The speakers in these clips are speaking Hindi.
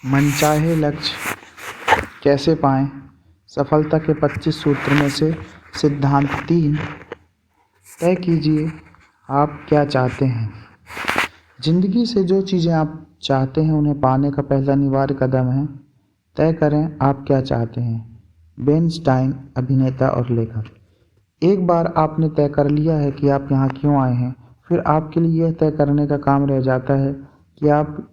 मनचाहे लक्ष्य कैसे पाएं? सफलता के 25 सूत्र में से सिद्धांत 3। तय कीजिए आप क्या चाहते हैं। जिंदगी से जो चीज़ें आप चाहते हैं उन्हें पाने का पहला अनिवार्य कदम है तय करें आप क्या चाहते हैं। बेन स्टाइन, अभिनेता और लेखक। एक बार आपने तय कर लिया है कि आप यहाँ क्यों आए हैं, फिर आपके लिए यह तय करने का काम रह जाता है कि आप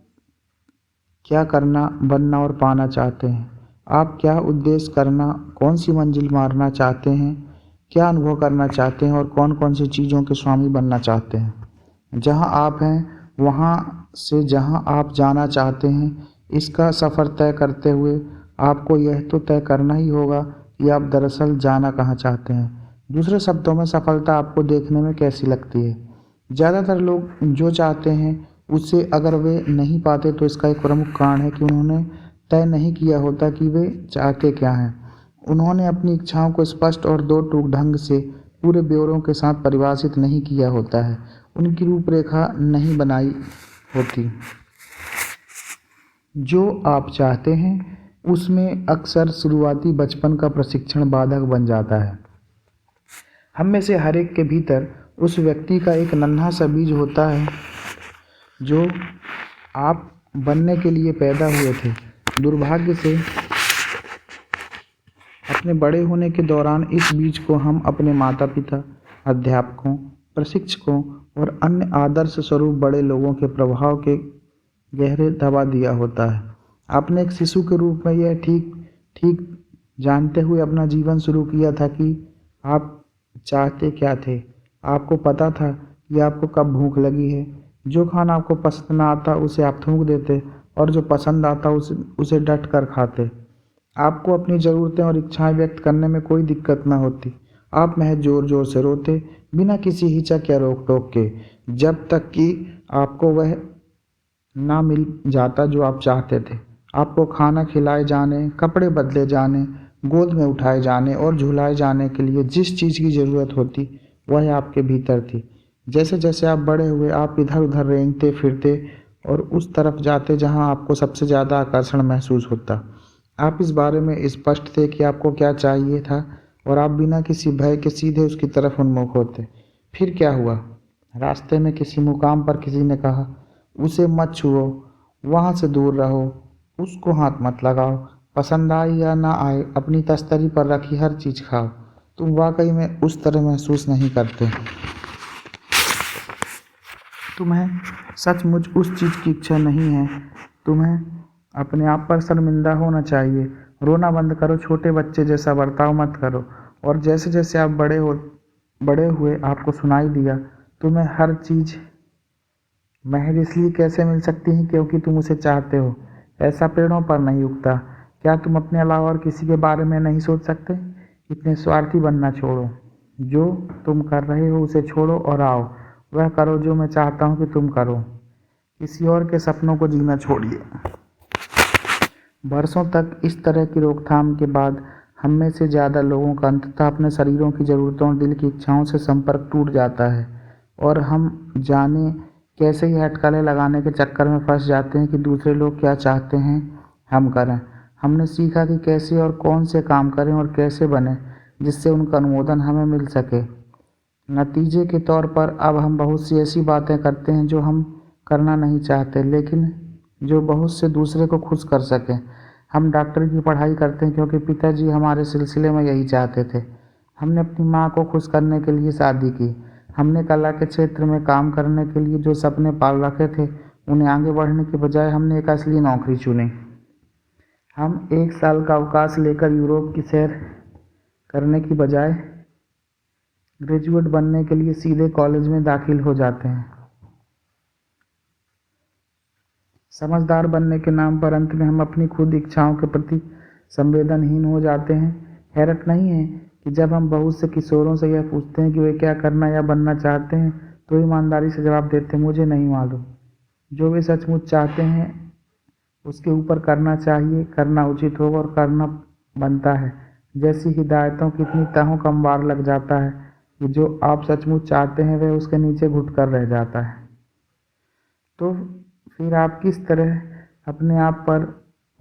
क्या करना, बनना और पाना चाहते हैं। आप क्या उद्देश्य करना, कौन सी मंजिल मारना चाहते हैं, क्या अनुभव करना चाहते हैं और कौन कौन सी चीज़ों के स्वामी बनना चाहते हैं। जहाँ आप हैं वहाँ से जहाँ आप जाना चाहते हैं, इसका सफ़र तय करते हुए आपको यह तो तय करना ही होगा कि आप दरअसल जाना कहाँ चाहते हैं। दूसरे शब्दों में, सफलता आपको देखने में कैसी लगती है। ज़्यादातर लोग जो चाहते हैं उसे अगर वे नहीं पाते तो इसका एक प्रमुख कारण है कि उन्होंने तय नहीं किया होता कि वे चाहते क्या हैं। उन्होंने अपनी इच्छाओं को स्पष्ट और दो टूक ढंग से पूरे ब्यौरों के साथ परिभाषित नहीं किया होता है, उनकी रूपरेखा नहीं बनाई होती। जो आप चाहते हैं उसमें अक्सर शुरुआती बचपन का प्रशिक्षण बाधक बन जाता है। हम में से हर एक के भीतर उस व्यक्ति का एक नन्हा सा बीज होता है जो आप बनने के लिए पैदा हुए थे। दुर्भाग्य से अपने बड़े होने के दौरान इस बीज को हम अपने माता पिता, अध्यापकों, प्रशिक्षकों और अन्य आदर्श स्वरूप बड़े लोगों के प्रभाव के गहरे दबा दिया होता है। आपने एक शिशु के रूप में यह ठीक ठीक जानते हुए अपना जीवन शुरू किया था कि आप चाहते क्या थे। आपको पता था कि आपको कब भूख लगी है। जो खाना आपको पसंद ना आता उसे आप थूक देते और जो पसंद आता उसे डट कर खाते। आपको अपनी ज़रूरतें और इच्छाएं व्यक्त करने में कोई दिक्कत ना होती। आप महज ज़ोर ज़ोर से रोते, बिना किसी हिचक या रोक टोक के, जब तक कि आपको वह ना मिल जाता जो आप चाहते थे। आपको खाना खिलाए जाने, कपड़े बदले जाने, गोद में उठाए जाने और झुलाए जाने के लिए जिस चीज़ की ज़रूरत होती वह आपके भीतर थी। जैसे जैसे आप बड़े हुए आप इधर उधर रेंगते फिरते और उस तरफ जाते जहां आपको सबसे ज़्यादा आकर्षण महसूस होता। आप इस बारे में स्पष्ट थे कि आपको क्या चाहिए था और आप बिना किसी भय के सीधे उसकी तरफ उन्मुख होते। फिर क्या हुआ? रास्ते में किसी मुकाम पर किसी ने कहा, उसे मत छुओ, वहाँ से दूर रहो, उसको हाथ मत लगाओ, पसंद आए या ना आए अपनी तस्तरी पर रखी हर चीज़ खाओ। तुम वाकई में उस तरह महसूस नहीं करते। तुम्हें सचमुच उस चीज़ की इच्छा नहीं है। तुम्हें अपने आप पर शर्मिंदा होना चाहिए। रोना बंद करो, छोटे बच्चे जैसा बर्ताव मत करो। और जैसे जैसे आप बड़े हुए आपको सुनाई दिया, तुम्हें हर चीज़ महज इसलिए कैसे मिल सकती है क्योंकि तुम उसे चाहते हो। ऐसा पेड़ों पर नहीं उगता। क्या तुम अपने अलावा और किसी के बारे में नहीं सोच सकते? इतने स्वार्थी बनना छोड़ो। जो तुम कर रहे हो उसे छोड़ो और आओ वह करो जो मैं चाहता हूँ कि तुम करो। किसी और के सपनों को जीना छोड़िए। बरसों तक इस तरह की रोकथाम के बाद हम में से ज़्यादा लोगों का अंततः अपने शरीरों की ज़रूरतों और दिल की इच्छाओं से संपर्क टूट जाता है और हम जाने कैसे ही अटकलें लगाने के चक्कर में फंस जाते हैं कि दूसरे लोग क्या चाहते हैं हम करें। हमने सीखा कि कैसे और कौन से काम करें और कैसे बने जिससे उनका अनुमोदन हमें मिल सके। नतीजे के तौर पर अब हम बहुत सी ऐसी बातें करते हैं जो हम करना नहीं चाहते लेकिन जो बहुत से दूसरे को खुश कर सकें। हम डॉक्टर की पढ़ाई करते हैं क्योंकि पिताजी हमारे सिलसिले में यही चाहते थे। हमने अपनी माँ को खुश करने के लिए शादी की। हमने कला के क्षेत्र में काम करने के लिए जो सपने पाल रखे थे उन्हें आगे बढ़ने के बजाय हमने एक असली नौकरी चुनी। हम 1 साल का अवकाश लेकर यूरोप की सैर करने की बजाय ग्रेजुएट बनने के लिए सीधे कॉलेज में दाखिल हो जाते हैं। समझदार बनने के नाम पर अंत में हम अपनी खुद इच्छाओं के प्रति संवेदनहीन हो जाते हैं। हैरत नहीं है कि जब हम बहुत से किशोरों से यह पूछते हैं कि वे क्या करना या बनना चाहते हैं तो ईमानदारी से जवाब देते हैं, मुझे नहीं मालूम। जो वे सचमुच चाहते हैं उसके ऊपर करना चाहिए, करना उचित होगा और करना बनता है। जैसी हिदायतों की इतनी तहों का अंबार लग जाता है कि जो आप सचमुच चाहते हैं वह उसके नीचे घुट कर रह जाता है। तो फिर आप किस तरह अपने आप पर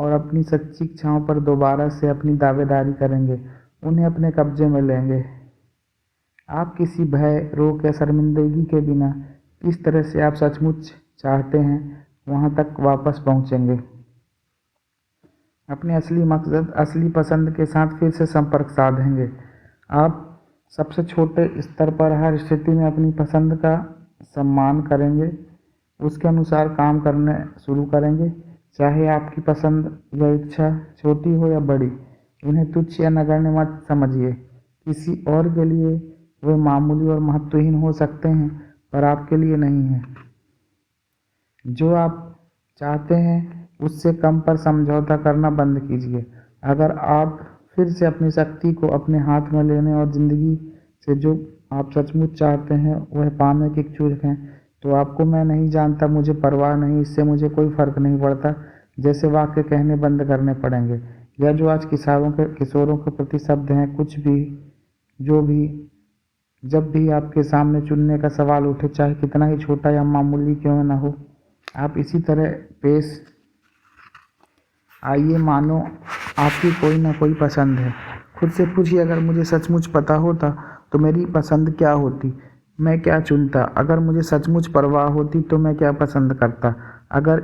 और अपनी सच्ची इच्छाओं पर दोबारा से अपनी दावेदारी करेंगे, उन्हें अपने कब्जे में लेंगे। आप किसी भय, रोक या शर्मिंदगी के बिना किस तरह से आप सचमुच चाहते हैं वहां तक वापस पहुंचेंगे। अपने असली मकसद, असली पसंद के साथ फिर से संपर्क साधेंगे। आप सबसे छोटे स्तर पर हर स्थिति में अपनी पसंद का सम्मान करेंगे, उसके अनुसार काम करने शुरू करेंगे। चाहे आपकी पसंद या इच्छा छोटी हो या बड़ी, उन्हें तुच्छ या नगण्य मत समझिए। किसी और के लिए वे मामूली और महत्वहीन हो सकते हैं, पर आपके लिए नहीं है। जो आप चाहते हैं उससे कम पर समझौता करना बंद कीजिए। अगर आप फिर से अपनी शक्ति को अपने हाथ में लेने और ज़िंदगी से जो आप सचमुच चाहते हैं वह पाने के इच्छुक हैं, तो आपको मैं नहीं जानता, मुझे परवाह नहीं, इससे मुझे कोई फ़र्क नहीं पड़ता जैसे वाक्य कहने बंद करने पड़ेंगे, या जो आज किशोरों के प्रति शब्द हैं, कुछ भी, जो भी, जब भी आपके सामने चुनने का सवाल उठे, चाहे कितना ही छोटा या मामूली क्यों न हो, आप इसी तरह पेश आइए मानो आपकी कोई ना कोई पसंद है। खुद से पूछिए, अगर मुझे सचमुच पता होता तो मेरी पसंद क्या होती, मैं क्या चुनता। अगर मुझे सचमुच परवाह होती तो मैं क्या पसंद करता। अगर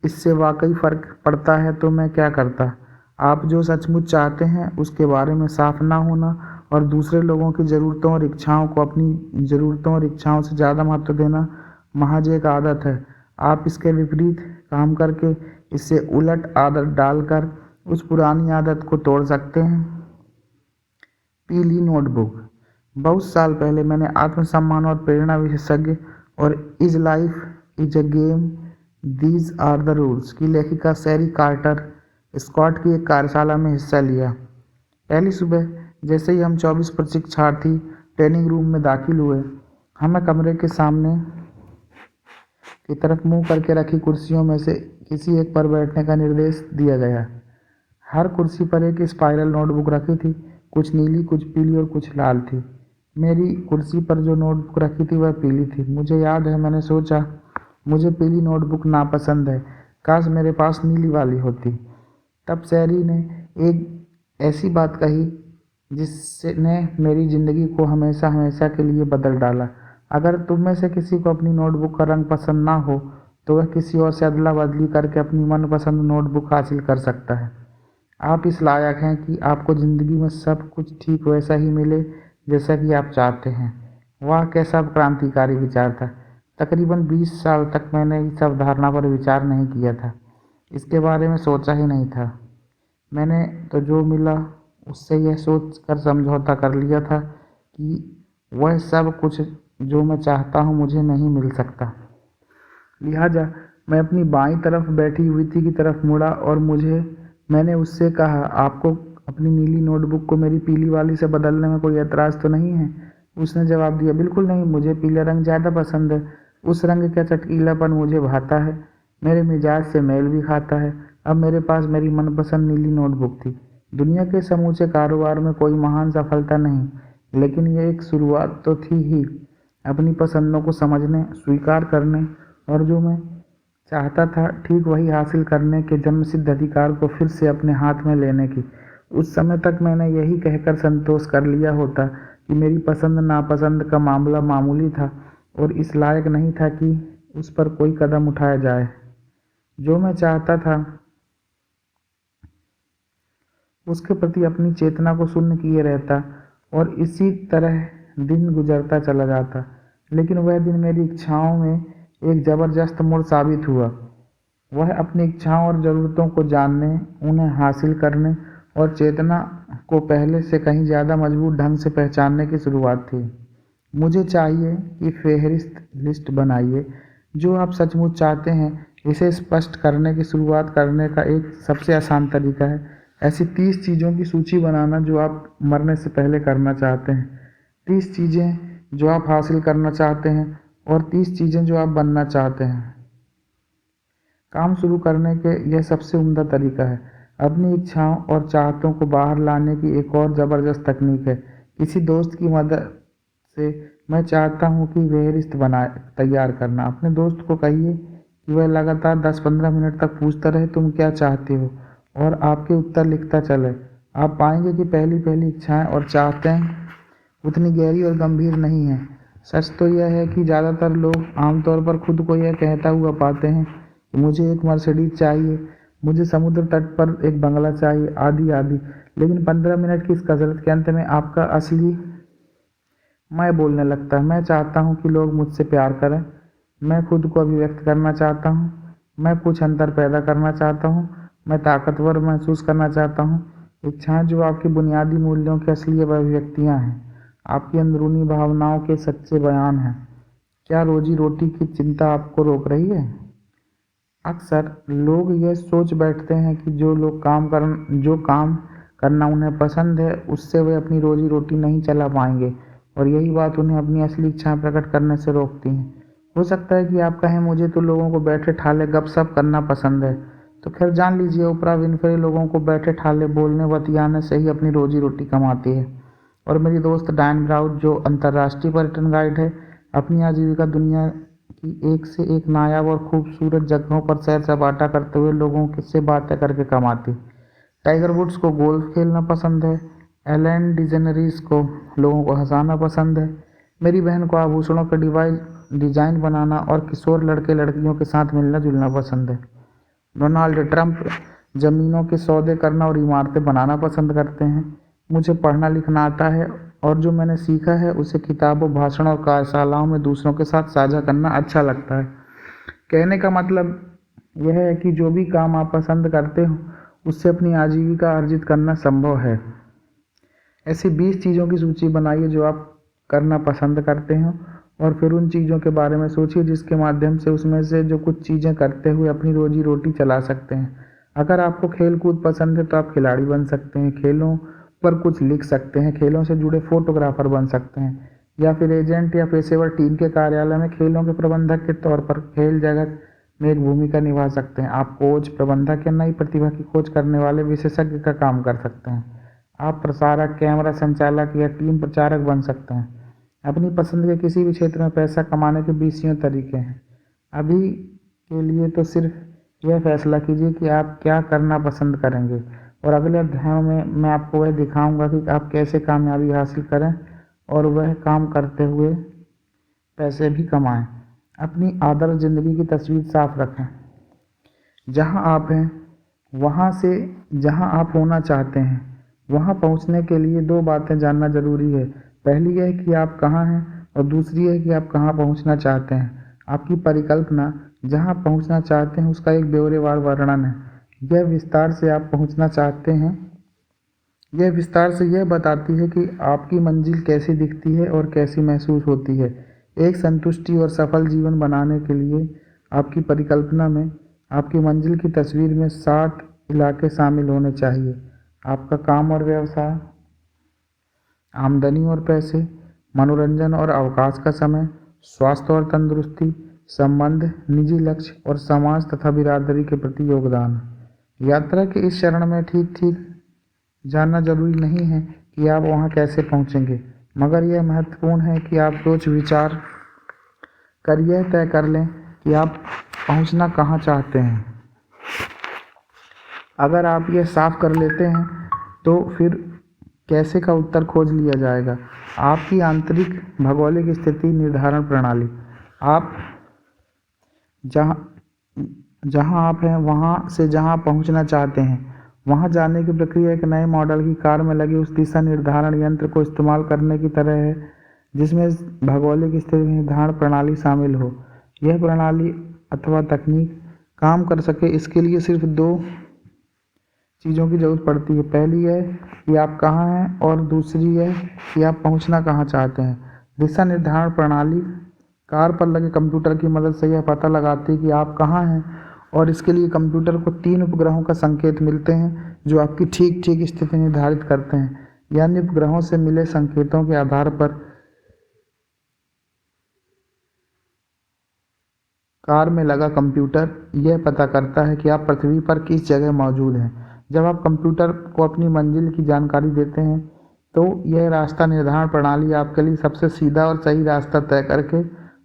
इससे वाकई फ़र्क पड़ता है तो मैं क्या करता। आप जो सचमुच चाहते हैं उसके बारे में साफ ना होना और दूसरे लोगों की ज़रूरतों और इच्छाओं को अपनी ज़रूरतों और इच्छाओं से ज़्यादा महत्व देना महज एक आदत है। आप इसके विपरीत काम करके, इससे उलट आदत डालकर उस पुरानी आदत को तोड़ सकते हैं। पीली नोटबुक। बहुत साल पहले मैंने आत्मसम्मान और प्रेरणा विशेषज्ञ और is life is a game these are the rules की लेखिका सैरी कार्टर स्कॉट की एक कार्यशाला में हिस्सा लिया। पहली सुबह जैसे ही हम 24 प्रशिक्षार्थी ट्रेनिंग रूम में दाखिल हुए, हमें कमरे के सामने की तरफ मुंह करके रखी कुर्सियों में से किसी एक पर बैठने का निर्देश दिया गया। हर कुर्सी पर एक स्पाइरल नोटबुक रखी थी, कुछ नीली, कुछ पीली और कुछ लाल थी। मेरी कुर्सी पर जो नोटबुक रखी थी वह पीली थी। मुझे याद है, मैंने सोचा, मुझे पीली नोटबुक नापसंद है, काश मेरे पास नीली वाली होती। तब सैरी ने एक ऐसी बात कही जिसने मेरी ज़िंदगी को हमेशा हमेशा के लिए बदल डाला। अगर तुम में से किसी को अपनी नोटबुक का रंग पसंद ना हो तो वह किसी और से अदला बदली करके अपनी मनपसंद नोटबुक हासिल कर सकता है। आप इस लायक हैं कि आपको ज़िंदगी में सब कुछ ठीक वैसा ही मिले जैसा कि आप चाहते हैं। वाह, कैसा क्रांतिकारी विचार था। तकरीबन 20 साल तक मैंने इस अवधारणा पर विचार नहीं किया था, इसके बारे में सोचा ही नहीं था। मैंने तो जो मिला उससे यह सोच कर समझौता कर लिया था कि वह सब कुछ जो मैं चाहता हूँ मुझे नहीं मिल सकता। लिहाजा मैं अपनी बाईं तरफ बैठी युवती की तरफ मुड़ा और मैंने उससे कहा, आपको अपनी नीली नोटबुक को मेरी पीली वाली से बदलने में कोई एतराज़ तो नहीं है। उसने जवाब दिया, बिल्कुल नहीं, मुझे पीला रंग ज़्यादा पसंद है। उस रंग का चटकीलापन मुझे भाता है, मेरे मिजाज से मेल भी खाता है। अब मेरे पास मेरी मनपसंद नीली नोटबुक थी। दुनिया के समूचे कारोबार में कोई महान सफलता नहीं, लेकिन यह एक शुरुआत तो थी ही, अपनी पसंदों को समझने, स्वीकार करने और जो मैं चाहता था ठीक वही हासिल करने के जन्मसिद्ध अधिकार को फिर से अपने हाथ में लेने की। उस समय तक मैंने यही कहकर संतोष कर लिया होता कि मेरी पसंद नापसंद का मामला मामूली था और इस लायक नहीं था कि उस पर कोई कदम उठाया जाए। जो मैं चाहता था उसके प्रति अपनी चेतना को शून्य किए रहता और इसी तरह दिन गुजरता चला जाता। लेकिन वह दिन मेरी इच्छाओं में एक ज़बरदस्त मोड़ साबित हुआ। वह अपनी इच्छाओं और ज़रूरतों को जानने, उन्हें हासिल करने और चेतना को पहले से कहीं ज़्यादा मजबूत ढंग से पहचानने की शुरुआत थी। मुझे चाहिए कि फेहरिस्त लिस्ट बनाइए जो आप सचमुच चाहते हैं। इसे स्पष्ट करने की शुरुआत करने का एक सबसे आसान तरीका है ऐसी 30 चीज़ों की सूची बनाना जो आप मरने से पहले करना चाहते हैं। 30 चीज़ें जो आप हासिल करना चाहते हैं और 30 चीज़ें जो आप बनना चाहते हैं। काम शुरू करने के यह सबसे उम्दा तरीका है। अपनी इच्छाओं और चाहतों को बाहर लाने की एक और ज़बरदस्त तकनीक है। किसी दोस्त की मदद से मैं चाहता हूँ कि फेहरिस्त तैयार करना। अपने दोस्त को कहिए कि वह लगातार 10-15 मिनट तक पूछता रहे, तुम क्या चाहते हो, और आपके उत्तर लिखता चले। आप पाएंगे कि पहली पहली इच्छाएं और चाहतें उतनी गहरी और गंभीर नहीं हैं। सच तो यह है कि ज़्यादातर लोग आमतौर पर खुद को यह कहता हुआ पाते हैं कि मुझे एक मर्सिडीज चाहिए, मुझे समुद्र तट पर एक बंगला चाहिए, आदि आदि। लेकिन 15 मिनट की इस कसरत के अंत में आपका असली मैं बोलने लगता है। मैं चाहता हूँ कि लोग मुझसे प्यार करें, मैं खुद को अभिव्यक्त करना चाहता हूँ, मैं कुछ अंतर पैदा करना चाहता हूँ, मैं ताकतवर महसूस करना चाहता हूँ। इच्छाएं जो आपके बुनियादी मूल्यों की असली अभिव्यक्तियाँ हैं, आपकी अंदरूनी भावनाओं के सच्चे बयान हैं। क्या रोजी रोटी की चिंता आपको रोक रही है? अक्सर लोग यह सोच बैठते हैं कि जो काम करना उन्हें पसंद है उससे वे अपनी रोजी रोटी नहीं चला पाएंगे, और यही बात उन्हें अपनी असली इच्छाएं प्रकट करने से रोकती है। हो सकता है कि आप कहें मुझे तो लोगों को बैठे ठाले गपशप करना पसंद है। तो खैर जान लीजिए, ओपरा विनफ्रे लोगों को बैठे ठाले बोलने बतियाने से ही अपनी रोजी रोटी कमाती है। और मेरी दोस्त डायन ब्राउन, जो अंतर्राष्ट्रीय पर्यटन गाइड है, अपनी आजीविका दुनिया की एक से एक नायाब और खूबसूरत जगहों पर सैर सपाटा करते हुए लोगों से बातें करके कमाती। टाइगर वुड्स को गोल्फ खेलना पसंद है, एलेन डिजेनरिस को लोगों को हंसाना पसंद है, मेरी बहन को आभूषणों के डिजाइन बनाना और किशोर लड़के लड़कियों के साथ मिलना जुलना पसंद है। डोनाल्ड ट्रंप जमीनों के सौदे करना और इमारतें बनाना पसंद करते हैं। मुझे पढ़ना लिखना आता है और जो मैंने सीखा है उसे किताबों, भाषण और कार्यशालाओं में दूसरों के साथ साझा करना अच्छा लगता है। कहने का मतलब यह है कि जो भी काम आप पसंद करते हो उससे अपनी आजीविका अर्जित करना संभव है। ऐसी 20 चीज़ों की सूची बनाइए जो आप करना पसंद करते हो, और फिर उन चीज़ों के बारे में सोचिए जिसके माध्यम से उसमें से जो कुछ चीज़ें करते हुए अपनी रोजी रोटी चला सकते हैं। अगर आपको खेल कूद पसंद है तो आप खिलाड़ी बन सकते हैं, खेलों पर कुछ लिख सकते हैं, खेलों से जुड़े फोटोग्राफर बन सकते हैं, या फिर एजेंट या पेशेवर टीम के कार्यालय में खेलों के प्रबंधक के तौर पर खेल जगत में एक भूमिका निभा सकते हैं। आप कोच, प्रबंधक या नई प्रतिभा की खोज करने वाले विशेषज्ञ का काम कर सकते हैं। आप प्रसारक, कैमरा संचालक या टीम प्रचारक बन सकते हैं। अपनी पसंद के किसी भी क्षेत्र में पैसा कमाने के 20 तरीके हैं। अभी के लिए तो सिर्फ यह फैसला कीजिए कि आप क्या करना पसंद करेंगे, और अगले अध्यायों में मैं आपको वह दिखाऊंगा कि आप कैसे कामयाबी हासिल करें और वह काम करते हुए पैसे भी कमाएं। अपनी आदर्श ज़िंदगी की तस्वीर साफ रखें। जहां आप हैं वहां से जहां आप होना चाहते हैं वहां पहुंचने के लिए 2 बातें जानना जरूरी है। पहली है कि आप कहाँ हैं और दूसरी है कि आप कहाँ पहुंचना चाहते हैं। आपकी परिकल्पना जहां पहुंचना चाहते हैं उसका एक ब्यौरेवार वर्णन है। यह विस्तार से आप पहुंचना चाहते हैं यह विस्तार से यह बताती है कि आपकी मंजिल कैसी दिखती है और कैसी महसूस होती है। एक संतुष्टि और सफल जीवन बनाने के लिए आपकी परिकल्पना में आपकी मंजिल की तस्वीर में 60 इलाके शामिल होने चाहिए। आपका काम और व्यवसाय, आमदनी और पैसे, मनोरंजन और अवकाश का समय, स्वास्थ्य और तंदुरुस्ती, संबंध, निजी लक्ष्य और समाज तथा बिरादरी के प्रति योगदान। यात्रा के इस चरण में ठीक ठीक जानना जरूरी नहीं है कि आप वहां कैसे पहुंचेंगे, मगर यह महत्वपूर्ण है कि आप सोच विचार कर यह तय कर लें कि आप पहुंचना कहां चाहते हैं। अगर आप यह साफ कर लेते हैं तो फिर कैसे का उत्तर खोज लिया जाएगा। आपकी आंतरिक भौगोलिक स्थिति निर्धारण प्रणाली। आप जहां आप हैं वहां से जहां पहुंचना चाहते हैं वहां जाने की प्रक्रिया एक नए मॉडल की कार में लगे उस दिशा निर्धारण यंत्र को इस्तेमाल करने की तरह है जिसमें भौगोलिक स्थिति निर्धारण प्रणाली शामिल हो। यह प्रणाली अथवा तकनीक काम कर सके इसके लिए सिर्फ 2 चीज़ों की जरूरत पड़ती है। पहली है कि आप कहाँ हैं और दूसरी है कि आप पहुँचना कहाँ चाहते हैं। दिशा निर्धारण प्रणाली कार पर लगे कंप्यूटर की मदद से यह पता लगाती है कि आप कहाँ हैं, और इसके लिए कंप्यूटर को 3 उपग्रहों का संकेत मिलते हैं जो आपकी ठीक ठीक स्थिति निर्धारित करते हैं। यानी उपग्रहों से मिले संकेतों के आधार पर कार में लगा कंप्यूटर यह पता करता है कि आप पृथ्वी पर किस जगह मौजूद हैं। जब आप कंप्यूटर को अपनी मंजिल की जानकारी देते हैं तो यह रास्ता निर्धारण प्रणाली आपके लिए सबसे सीधा और सही रास्ता तय करके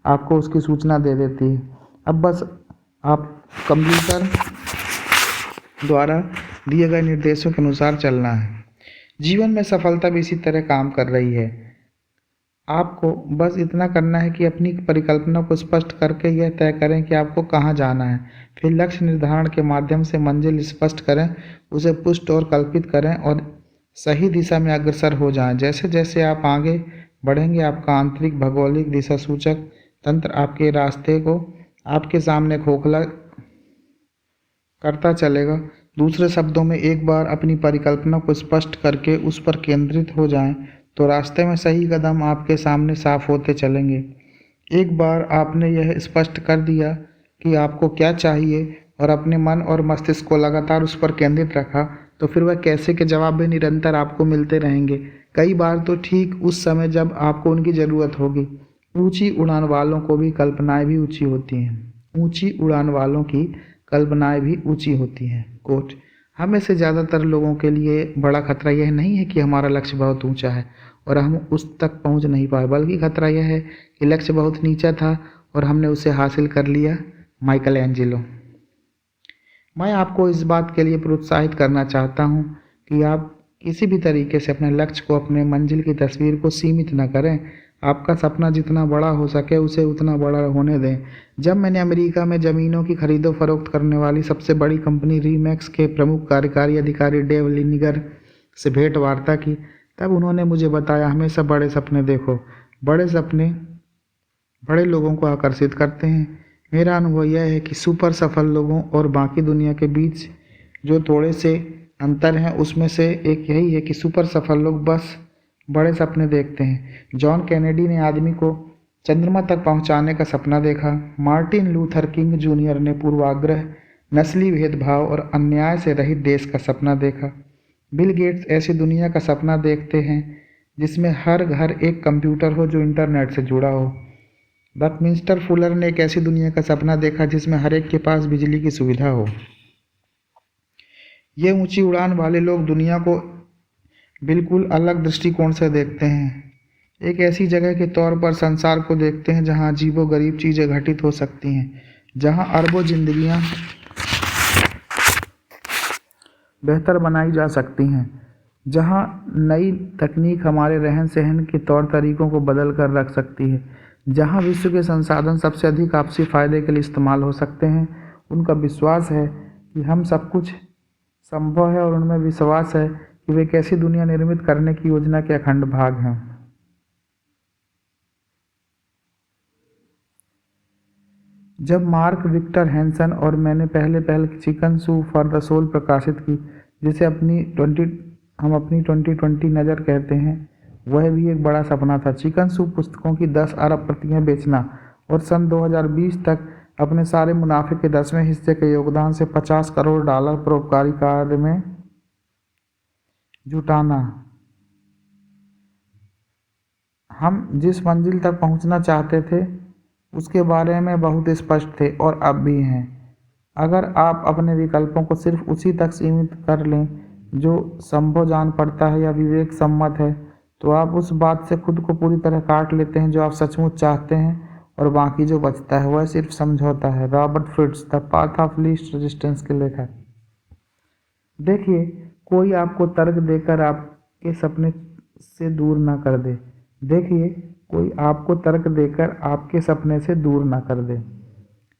आपको उसकी सूचना दे देती है। अब बस आप कंप्यूटर द्वारा दिए गए निर्देशों के अनुसार चलना है। जीवन में सफलता भी इसी तरह काम कर रही है। आपको बस इतना करना है कि अपनी परिकल्पना को स्पष्ट करके यह तय करें कि आपको कहाँ जाना है। फिर लक्ष्य निर्धारण के माध्यम से मंजिल स्पष्ट करें, उसे पुष्ट और कल्पित करें और सही दिशा में अग्रसर हो जाएं। जैसे जैसे आप आगे बढ़ेंगे, आपका आंतरिक भौगोलिक दिशा सूचक तंत्र आपके रास्ते को आपके सामने खोखला करता चलेगा। दूसरे शब्दों में, एक बार अपनी परिकल्पना को स्पष्ट करके उस पर केंद्रित हो जाएं, तो रास्ते में सही कदम आपके सामने साफ होते चलेंगे। एक बार आपने यह स्पष्ट कर दिया कि आपको क्या चाहिए और अपने मन और मस्तिष्क को लगातार उस पर केंद्रित रखा, तो फिर वह कैसे के जवाब भी निरंतर आपको मिलते रहेंगे। कई बार तो ठीक उस समय जब आपको उनकी ज़रूरत होगी। ऊंची उड़ान वालों को भी कल्पनाएं भी ऊंची होती हैं। ऊंची उड़ान वालों की कल्पनाएं भी ऊंची होती हैं। कोट: हमें से ज़्यादातर लोगों के लिए बड़ा खतरा यह नहीं है कि हमारा लक्ष्य बहुत ऊंचा है और हम उस तक पहुंच नहीं पाए, बल्कि खतरा यह है कि लक्ष्य बहुत नीचा था और हमने उसे हासिल कर लिया। Michael Angelo. मैं आपको इस बात के लिए प्रोत्साहित करना चाहता हूं कि आप किसी भी तरीके से अपने लक्ष्य को, अपने मंजिल की तस्वीर को सीमित न करें। आपका सपना जितना बड़ा हो सके उसे उतना बड़ा होने दें। जब मैंने अमेरिका में ज़मीनों की खरीदो फरोख्त करने वाली सबसे बड़ी कंपनी रीमैक्स के प्रमुख कार्यकारी अधिकारी डेव लिनिगर से भेंट वार्ता की, तब उन्होंने मुझे बताया, हमेशा बड़े सपने देखो। बड़े सपने बड़े लोगों को आकर्षित करते हैं। मेरा अनुभव यह है कि सुपर सफल लोगों और बाकी दुनिया के बीच जो थोड़े से अंतर हैं, उसमें से एक यही है कि सुपर सफल लोग बस बड़े सपने देखते हैं। जॉन कैनेडी ने आदमी को चंद्रमा तक पहुंचाने का सपना देखा। मार्टिन लूथर किंग जूनियर ने पूर्वाग्रह, नस्ली भेदभाव और अन्याय से रहित देश का सपना देखा। बिल गेट्स ऐसी दुनिया का सपना देखते हैं जिसमें हर घर एक कंप्यूटर हो जो इंटरनेट से जुड़ा हो। बकमिंस्टर फुलर ने एक ऐसी दुनिया का सपना देखा जिसमें हर एक के पास बिजली की सुविधा हो। ये ऊंची उड़ान वाले लोग दुनिया को बिल्कुल अलग दृष्टिकोण से देखते हैं। एक ऐसी जगह के तौर पर संसार को देखते हैं जहां अजीबो गरीब चीज़ें घटित हो सकती हैं, जहां अरबों जिंदगियां बेहतर बनाई जा सकती हैं, जहां नई तकनीक हमारे रहन सहन के तौर तरीकों को बदल कर रख सकती है, जहां विश्व के संसाधन सबसे अधिक आपसी फ़ायदे के लिए इस्तेमाल हो सकते हैं। उनका विश्वास है कि हम सब कुछ संभव है और उनमें विश्वास है कि वे कैसी दुनिया निर्मित करने की योजना के अखंड भाग हैं। जब मार्क विक्टर हैंसन और मैंने पहले chicken soup for the soul प्रकाशित की, जिसे हम अपनी 2020 नज़र कहते हैं, वह भी एक बड़ा सपना था। चिकन सूप पुस्तकों की 10 अरब प्रतियां बेचना और सन 2020 तक अपने सारे मुनाफे के 10वें हिस्से के योगदान से $50 करोड़ परोपकारी कार्य में जुटाना। हम जिस मंजिल तक पहुंचना चाहते थे उसके बारे में बहुत स्पष्ट थे और अब भी हैं। अगर आप अपने विकल्पों को सिर्फ उसी तक सीमित कर लें जो संभव जान पड़ता है या विवेक सम्मत है, तो आप उस बात से खुद को पूरी तरह काट लेते हैं जो आप सचमुच चाहते हैं, और बाकी जो बचता है वह सिर्फ समझौता है। Robert Fritz, the path of least resistance के लेखक। देखिए, कोई आपको तर्क देकर आपके सपने से दूर ना कर दे। देखिए, कोई आपको तर्क देकर आपके सपने से दूर ना कर दे।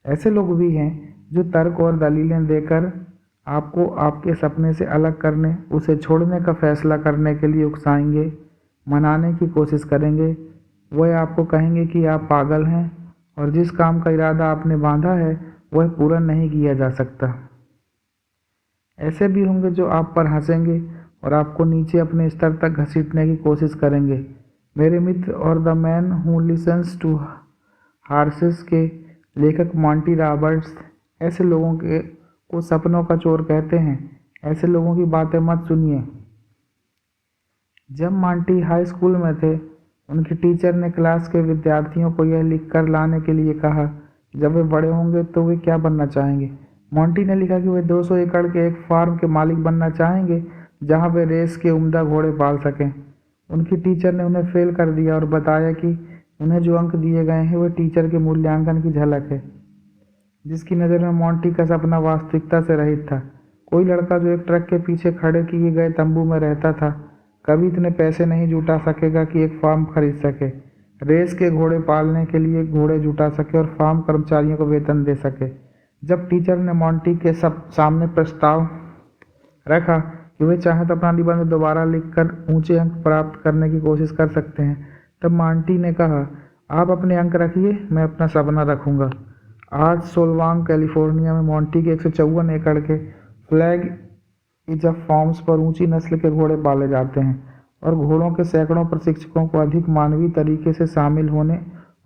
ऐसे लोग भी हैं जो तर्क और दलीलें देकर आपको आपके सपने से अलग करने, उसे छोड़ने का फैसला करने के लिए उकसाएंगे, मनाने की कोशिश करेंगे। वह आपको कहेंगे कि आप पागल हैं और जिस काम का इरादा आपने बांधा है वह पूरा नहीं किया जा सकता। ऐसे भी होंगे जो आप पर हंसेंगे और आपको नीचे अपने स्तर तक घसीटने की कोशिश करेंगे। मेरे मित्र और the man who listens to horses के लेखक मॉन्टी रॉबर्ट्स ऐसे लोगों को सपनों का चोर कहते हैं। ऐसे लोगों की बातें मत सुनिए। जब मॉन्टी हाई स्कूल में थे, उनकी टीचर ने क्लास के विद्यार्थियों को यह लिख कर लाने के लिए कहा, जब वे बड़े होंगे तो वे क्या बनना चाहेंगे। मॉन्टी ने लिखा कि वे 200 एकड़ के एक फार्म के मालिक बनना चाहेंगे जहां वे रेस के उम्दा घोड़े पाल सकें। उनकी टीचर ने उन्हें फेल कर दिया और बताया कि उन्हें जो अंक दिए गए हैं वे टीचर के मूल्यांकन की झलक है, जिसकी नज़र में मॉन्टी का सपना वास्तविकता से रहित था। कोई लड़का जो एक ट्रक के पीछे खड़े किए गए तंबू में रहता था, कभी इतने पैसे नहीं जुटा सकेगा कि एक फार्म खरीद सके, रेस के घोड़े पालने के लिए घोड़े जुटा सके और फार्म कर्मचारियों को वेतन दे सके। जब टीचर ने मोंटी के सामने प्रस्ताव रखा कि वे चाहें तो अपना निबंध दोबारा लिखकर ऊंचे अंक प्राप्त करने की कोशिश कर सकते हैं, तब मोंटी ने कहा, आप अपने अंक रखिए, मैं अपना सपना रखूंगा। आज सोलवांग कैलिफोर्निया में मोंटी के 154 एकड़ के फ्लैग इज़ फार्म्स पर ऊंची नस्ल के घोड़े पाले जाते हैं और घोड़ों के सैकड़ों प्रशिक्षकों को अधिक मानवीय तरीके से शामिल होने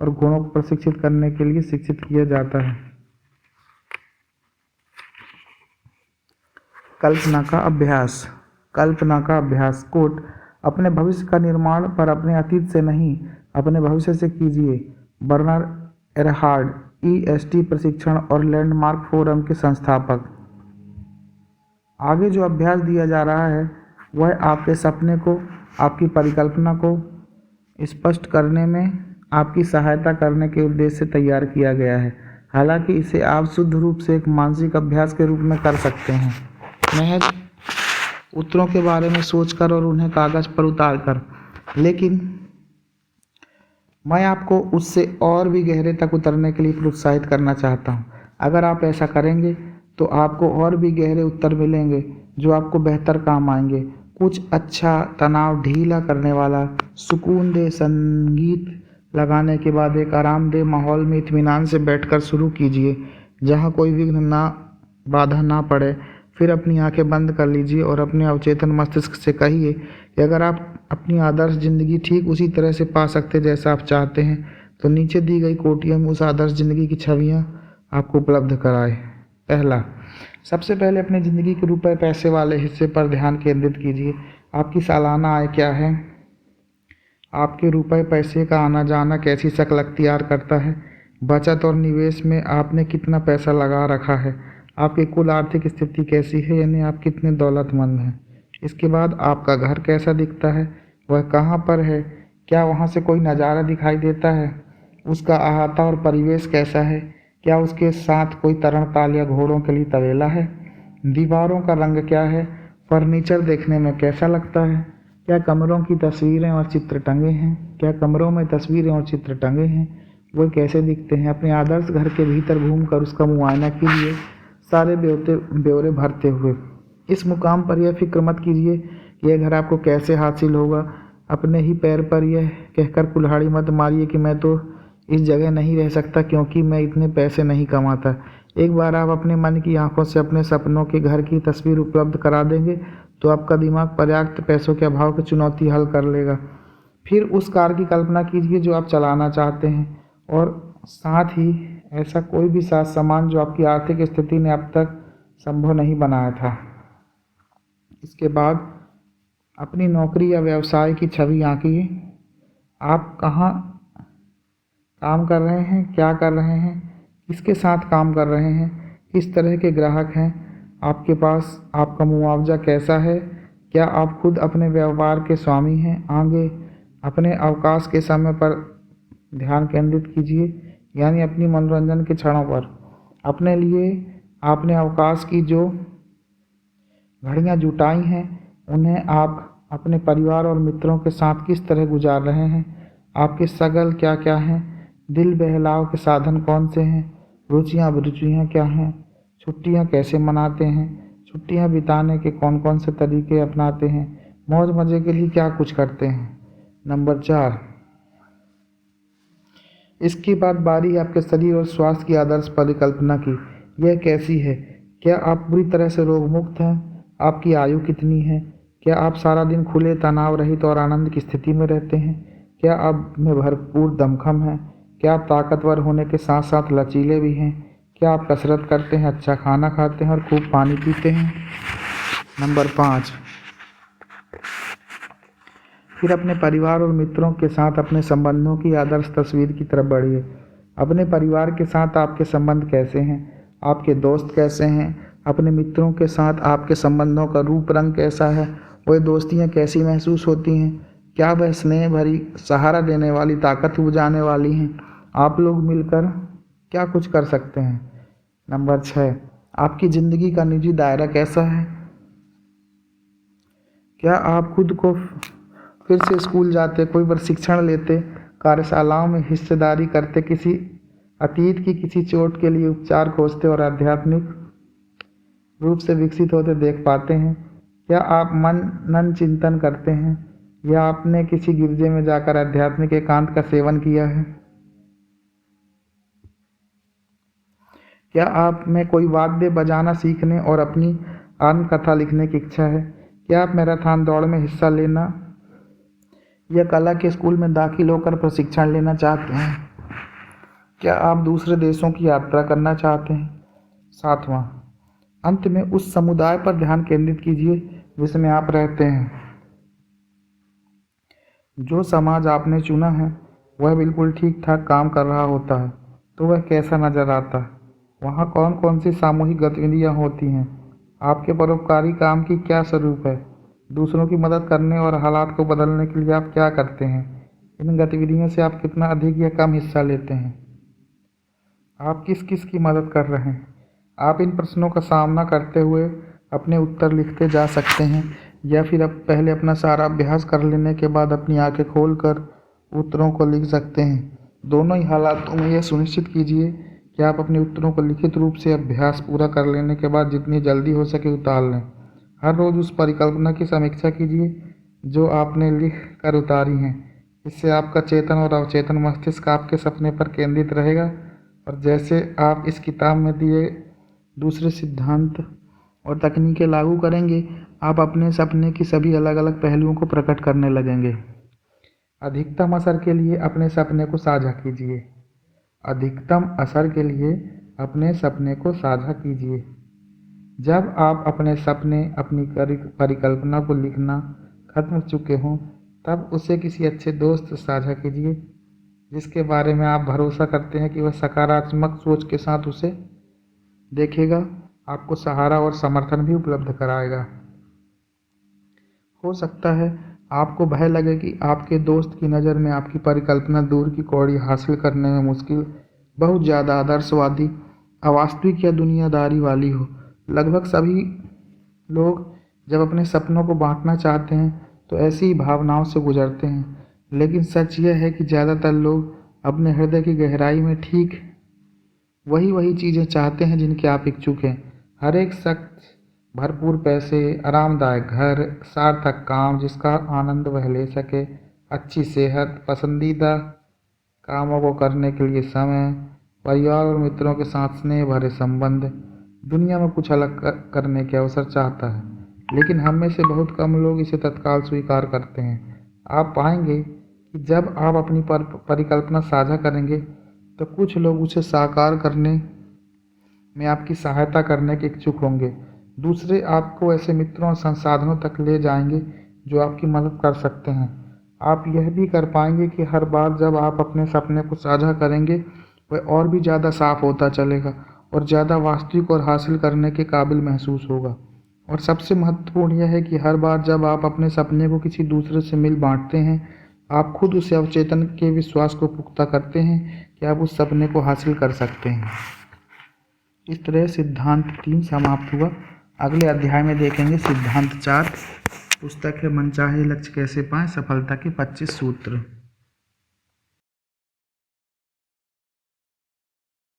और घोड़ों को प्रशिक्षित करने के लिए शिक्षित किया जाता है। कल्पना का अभ्यास। कोट, अपने भविष्य का निर्माण पर अपने अतीत से नहीं, अपने भविष्य से कीजिए। बर्नर एरहार्ड, EST प्रशिक्षण और लैंडमार्क फोरम के संस्थापक। आगे जो अभ्यास दिया जा रहा है वह आपके सपने को, आपकी परिकल्पना को स्पष्ट करने में आपकी सहायता करने के उद्देश्य से तैयार किया गया है। हालांकि इसे आप शुद्ध रूप से एक मानसिक अभ्यास के रूप में कर सकते हैं, महज उत्तरों के बारे में सोचकर और उन्हें कागज पर उतारकर। लेकिन मैं आपको उससे और भी गहरे तक उतरने के लिए प्रोत्साहित करना चाहता हूँ। अगर आप ऐसा करेंगे तो आपको और भी गहरे उत्तर मिलेंगे जो आपको बेहतर काम आएंगे। कुछ अच्छा तनाव ढीला करने वाला सुकूनदेह संगीत लगाने के बाद एक आरामदेह माहौल में इत्मीनान से बैठकर शुरू कीजिए, जहाँ कोई विघ्न ना बाधा ना पड़े। फिर अपनी आंखें बंद कर लीजिए और अपने अवचेतन मस्तिष्क से कहिए कि अगर आप अपनी आदर्श ज़िंदगी ठीक उसी तरह से पा सकते जैसा आप चाहते हैं, तो नीचे दी गई कोटियों में उस आदर्श ज़िंदगी की छवियाँ आपको उपलब्ध कराए। पहला, सबसे पहले अपनी ज़िंदगी के रुपए पैसे वाले हिस्से पर ध्यान केंद्रित कीजिए। आपकी सालाना आय क्या है? आपके रुपए पैसे का आना जाना कैसी शक्ल अख्तियार करता है? बचत और निवेश में आपने कितना पैसा लगा रखा है? आपकी कुल आर्थिक स्थिति कैसी है, यानी आप कितने दौलतमंद हैं? इसके बाद आपका घर कैसा दिखता है? वह कहाँ पर है? क्या वहाँ से कोई नज़ारा दिखाई देता है? उसका अहाता और परिवेश कैसा है? क्या उसके साथ कोई तरणताल या घोड़ों के लिए तबेला है? दीवारों का रंग क्या है? फर्नीचर देखने में कैसा लगता है? क्या कमरों की तस्वीरें और चित्र टंगे हैं? क्या कमरों में तस्वीरें और चित्र टंगे हैं? वो कैसे दिखते हैं? अपने आदर्श घर के भीतर घूमकर उसका मुआयना कीजिए, सारे ब्यौरे भरते हुए। इस मुकाम पर यह फिक्र मत कीजिए कि यह घर आपको कैसे हासिल होगा। अपने ही पैर पर यह कहकर कुल्हाड़ी मत मारिए कि मैं तो इस जगह नहीं रह सकता क्योंकि मैं इतने पैसे नहीं कमाता। एक बार आप अपने मन की आंखों से अपने सपनों के घर की तस्वीर उपलब्ध करा देंगे तो आपका दिमाग पर्याप्त पैसों के अभाव की चुनौती हल कर लेगा। फिर उस कार की कल्पना कीजिए जो आप चलाना चाहते हैं और साथ ही ऐसा कोई भी साज सामान जो आपकी आर्थिक स्थिति ने अब तक संभव नहीं बनाया था। इसके बाद अपनी नौकरी या व्यवसाय की छवि आंकिए। आप कहाँ काम कर रहे हैं, क्या कर रहे हैं, किसके साथ काम कर रहे हैं, किस तरह के ग्राहक हैं, आपके पास आपका मुआवजा कैसा है, क्या आप खुद अपने व्यापार के स्वामी हैं। आगे अपने अवकाश के समय पर ध्यान केंद्रित कीजिए, यानी अपनी मनोरंजन के क्षणों पर। अपने लिए आपने अवकाश की जो घड़ियां जुटाई हैं उन्हें आप अपने परिवार और मित्रों के साथ किस तरह गुजार रहे हैं। आपके शगल क्या क्या हैं, दिल बहलाव के साधन कौन से हैं, रुचियाँ अभिरुचियाँ क्या हैं, छुट्टियाँ कैसे मनाते हैं, छुट्टियाँ बिताने के कौन कौन से तरीके अपनाते हैं, मौज मज़े के लिए क्या कुछ करते हैं। नंबर 4, इसके बाद बारी आपके शरीर और स्वास्थ्य की आदर्श परिकल्पना की। यह कैसी है? क्या आप पूरी तरह से रोग मुक्त हैं? आपकी आयु कितनी है? क्या आप सारा दिन खुले, तनाव रहित और आनंद की स्थिति में रहते हैं? क्या आप में भरपूर दमखम है? क्या आप ताकतवर होने के साथ साथ लचीले भी हैं? क्या आप कसरत करते हैं, अच्छा खाना खाते हैं और खूब पानी पीते हैं? नंबर 5, फिर अपने परिवार और मित्रों के साथ अपने संबंधों की आदर्श तस्वीर की तरफ बढ़िए। अपने परिवार के साथ आपके संबंध कैसे हैं? आपके दोस्त कैसे हैं? अपने मित्रों के साथ आपके संबंधों का रूप रंग कैसा है? वह दोस्तियाँ कैसी महसूस होती हैं? क्या वह स्नेह भरी, सहारा देने वाली, ताकत बुझाने वाली हैं? आप लोग मिलकर क्या कुछ कर सकते हैं? नंबर 6, आपकी ज़िंदगी का निजी दायरा कैसा है? क्या आप खुद को फिर से स्कूल जाते, कोई प्रशिक्षण लेते, कार्यशालाओं में हिस्सेदारी करते, किसी अतीत की किसी चोट के लिए उपचार खोजते और आध्यात्मिक रूप से विकसित होते देख पाते हैं? क्या आप मनन चिंतन करते हैं या आपने किसी गिरजे में जाकर आध्यात्मिक एकांत का सेवन किया है? क्या आप में कोई वाद्य बजाना सीखने और अपनी आत्मकथा लिखने की इच्छा है? क्या आप मैराथन दौड़ में हिस्सा लेना या कला के स्कूल में दाखिल होकर प्रशिक्षण लेना चाहते हैं? क्या आप दूसरे देशों की यात्रा करना चाहते हैं? 7वां, अंत में उस समुदाय पर ध्यान केंद्रित कीजिए जिसमें आप रहते हैं। जो समाज आपने चुना है वह बिल्कुल ठीक ठाक काम कर रहा होता है तो वह कैसा नजर आता है? वहाँ कौन कौन सी सामूहिक गतिविधियाँ होती हैं? आपके परोपकारी काम की क्या स्वरूप है? दूसरों की मदद करने और हालात को बदलने के लिए आप क्या करते हैं? इन गतिविधियों से आप कितना अधिक या कम हिस्सा लेते हैं? आप किस किस की मदद कर रहे हैं? आप इन प्रश्नों का सामना करते हुए अपने उत्तर लिखते जा सकते हैं या फिर अब पहले अपना सारा अभ्यास कर लेने के बाद अपनी आंखें खोलकर उत्तरों को लिख सकते हैं। दोनों ही हालातों में यह सुनिश्चित कीजिए कि आप अपने उत्तरों को लिखित रूप से अभ्यास पूरा कर लेने के बाद जितनी जल्दी हो सके उतार लें। हर रोज़ उस परिकल्पना की समीक्षा कीजिए जो आपने लिख कर उतारी हैं। इससे आपका चेतन और अवचेतन मस्तिष्क आपके सपने पर केंद्रित रहेगा और जैसे आप इस किताब में दिए दूसरे सिद्धांत और तकनीकें लागू करेंगे, आप अपने सपने की सभी अलग अलग पहलुओं को प्रकट करने लगेंगे। अधिकतम असर के लिए अपने सपने को साझा कीजिए। अधिकतम असर के लिए अपने सपने को साझा कीजिए। जब आप अपने सपने, अपनी परिकल्पना को लिखना खत्म चुके हों, तब उसे किसी अच्छे दोस्त से साझा कीजिए जिसके बारे में आप भरोसा करते हैं कि वह सकारात्मक सोच के साथ उसे देखेगा, आपको सहारा और समर्थन भी उपलब्ध कराएगा। हो सकता है आपको भय लगे कि आपके दोस्त की नज़र में आपकी परिकल्पना दूर की कौड़ी हासिल करने में मुश्किल, बहुत ज़्यादा आदर्शवादी, अवास्तविक या दुनियादारी वाली हो। लगभग सभी लोग जब अपने सपनों को बांटना चाहते हैं तो ऐसी ही भावनाओं से गुजरते हैं, लेकिन सच यह है कि ज़्यादातर लोग अपने हृदय की गहराई में ठीक वही चीज़ें चाहते हैं जिनके आप इच्छुक हैं। हर एक शख्स भरपूर पैसे, आरामदायक घर, सार्थक काम जिसका आनंद वह ले सके, अच्छी सेहत, पसंदीदा कामों को करने के लिए समय, परिवार और मित्रों के साथ स्नेह भरे संबंध, दुनिया में कुछ अलग करने के अवसर चाहता है। लेकिन हम में से बहुत कम लोग इसे तत्काल स्वीकार करते हैं। आप पाएंगे कि जब आप अपनी परिकल्पना साझा करेंगे तो कुछ लोग उसे साकार करने में आपकी सहायता करने के इच्छुक होंगे। दूसरे आपको ऐसे मित्रों और संसाधनों तक ले जाएंगे जो आपकी मदद कर सकते हैं। आप यह भी कर पाएंगे कि हर बार जब आप अपने सपने को साझा करेंगे वह और भी ज़्यादा साफ होता चलेगा और ज़्यादा वास्तविक और हासिल करने के काबिल महसूस होगा। और सबसे महत्वपूर्ण यह है कि हर बार जब आप अपने सपने को किसी दूसरे से मिल बांटते हैं, आप खुद उसे अवचेतन के विश्वास को पुख्ता करते हैं कि आप उस सपने को हासिल कर सकते हैं। इस तरह सिद्धांत 3 समाप्त हुआ। अगले अध्याय में देखेंगे सिद्धांत 4। पुस्तक है मनचाहे लक्ष्य कैसे पाएं, सफलता के 25 सूत्र।